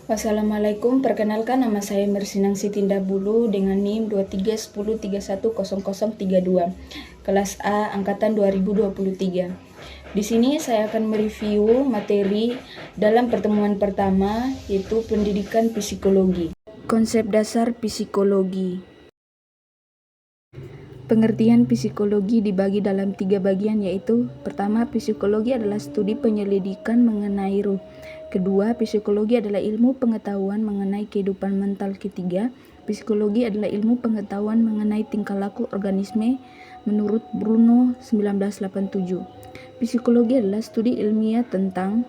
Wassalamualaikum, perkenalkan nama saya Mersinang Sitinda Bulu dengan NIM 2310310032, kelas A angkatan 2023. Di sini saya akan mereview materi dalam pertemuan pertama, yaitu pendidikan psikologi. Konsep dasar psikologi. Pengertian psikologi dibagi dalam 3 bagian, yaitu pertama, psikologi adalah studi penyelidikan mengenai ruh. Kedua, psikologi adalah ilmu pengetahuan mengenai kehidupan mental. Ketiga, psikologi adalah ilmu pengetahuan mengenai tingkah laku organisme menurut Bruno 1987. Psikologi adalah studi ilmiah tentang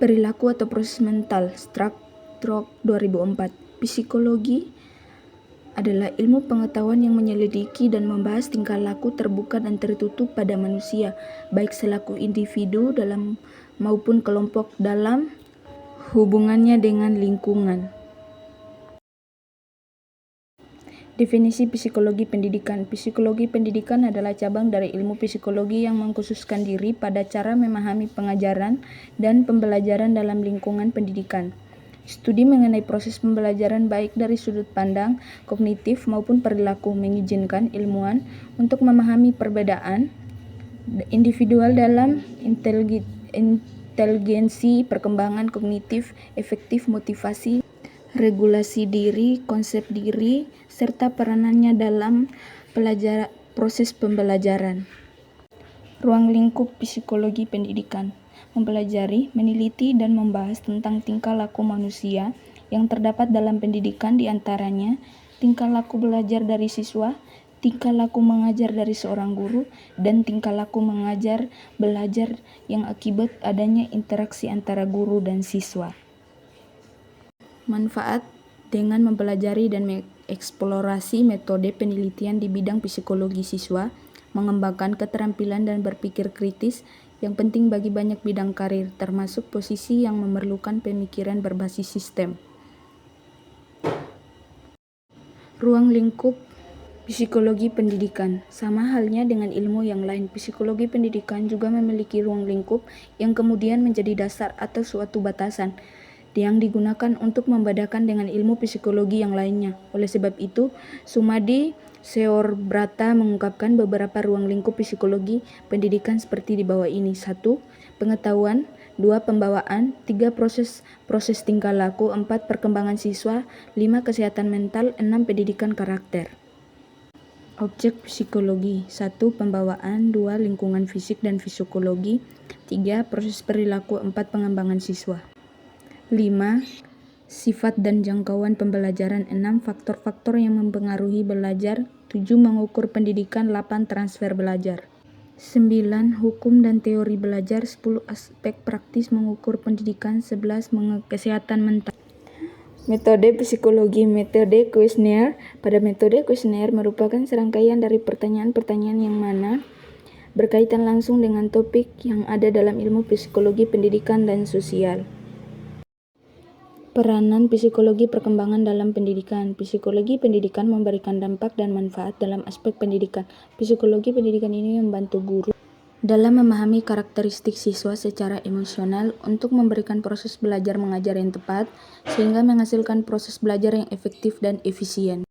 perilaku atau proses mental. Stratton 2004. Psikologi adalah ilmu pengetahuan yang menyelidiki dan membahas tingkah laku terbuka dan tertutup pada manusia, baik selaku individu dalam maupun kelompok dalam hubungannya dengan lingkungan. Definisi psikologi pendidikan. Psikologi pendidikan adalah cabang dari ilmu psikologi yang mengkhususkan diri pada cara memahami pengajaran dan pembelajaran dalam lingkungan pendidikan. Studi mengenai proses pembelajaran baik dari sudut pandang kognitif maupun perilaku mengizinkan ilmuwan untuk memahami perbedaan individual dalam inteligensi, perkembangan kognitif, efektif motivasi, regulasi diri, konsep diri, serta peranannya dalam proses pembelajaran. Ruang lingkup psikologi pendidikan. Mempelajari, meneliti, dan membahas tentang tingkah laku manusia yang terdapat dalam pendidikan, diantaranya tingkah laku belajar dari siswa, tingkah laku mengajar dari seorang guru, dan tingkah laku mengajar belajar yang akibat adanya interaksi antara guru dan siswa. Manfaat dengan mempelajari dan mengeksplorasi metode penelitian di bidang psikologi siswa, mengembangkan keterampilan dan berpikir kritis yang penting bagi banyak bidang karir, termasuk posisi yang memerlukan pemikiran berbasis sistem. Ruang lingkup psikologi pendidikan. Sama halnya dengan ilmu yang lain, psikologi pendidikan juga memiliki ruang lingkup yang kemudian menjadi dasar atau suatu batasan yang digunakan untuk membedakan dengan ilmu psikologi yang lainnya. Oleh sebab itu, Sumadi Seorbrata mengungkapkan beberapa ruang lingkup psikologi pendidikan seperti di bawah ini. 1. Pengetahuan. 2. Pembawaan. 3. Proses tingkah laku. 4. Perkembangan siswa. 5. Kesehatan mental. 6. Pendidikan karakter. Objek psikologi. 1. Pembawaan. 2. Lingkungan fisik dan psikologi. 3. Proses perilaku. 4. Pengembangan siswa. 5. Sifat dan jangkauan pembelajaran. 6. Faktor-faktor yang mempengaruhi belajar. 7. Mengukur pendidikan. 8. Transfer belajar. 9. Hukum dan teori belajar. 10. Aspek praktis mengukur pendidikan. 11. Kesehatan mental. Metode psikologi. Metode kuesioner. Pada metode kuesioner merupakan serangkaian dari pertanyaan-pertanyaan yang mana berkaitan langsung dengan topik yang ada dalam ilmu psikologi pendidikan dan sosial. Peranan psikologi perkembangan dalam pendidikan. Psikologi pendidikan memberikan dampak dan manfaat dalam aspek pendidikan. Psikologi pendidikan ini membantu guru dalam memahami karakteristik siswa secara emosional untuk memberikan proses belajar mengajar yang tepat, sehingga menghasilkan proses belajar yang efektif dan efisien.